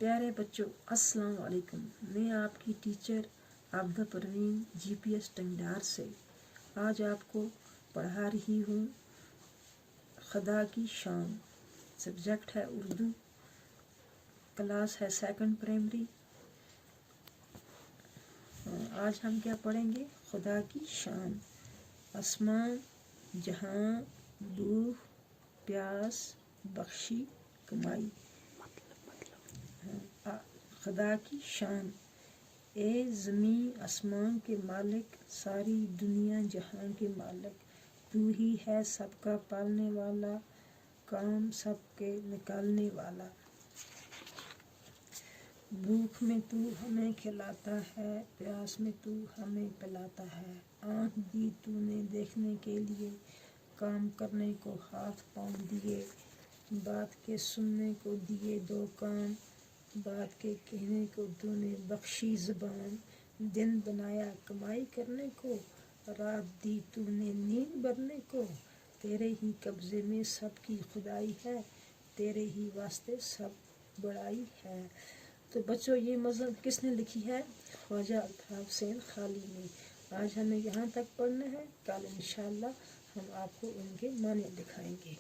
प्यारे बच्चों, अस्सलाम वालेकुम। मैं आपकी टीचर आबिदा परवीन GPS टंगडार से आज आपको पढ़ा रही हूँ खुदा की शान। सब्जेक्ट है उर्दू, क्लास है 2nd प्राइमरी। आज हम क्या पढ़ेंगे? खुदा की शान। आसमान, जहां, भूख, प्यास, बख्शी, कमाई। खुदा की शान। ए ज़मीं आसमान के मालिक, सारी दुनिया जहां के मालिक, तू ही है सबका पालने वाला, काम सबके निकालने वाला। भूख में तू हमें खिलाता है, प्यास में तू हमें पिलाता है। आँख दी तूने देखने के लिए, काम करने को हाथ पाँव दिए। बात के सुनने को दिए 2 कान, बात के कहने को तूने बख्शी ज़ुबान। दिन बनाया कमाई करने को, रात दी तूने नींद भरने को। तेरे ही कब्ज़े में सबकी खुदाई है, तेरे ही वास्ते सब बड़ाई है। तो बच्चों, ये मज़्हब किसने लिखी है? ख्वाजा अल्ताफ़ हुसैन खाली ने। आज हमें यहाँ तक पढ़ना है, कल इंशाअल्लाह हम आपको इनके माने दिखाएंगे।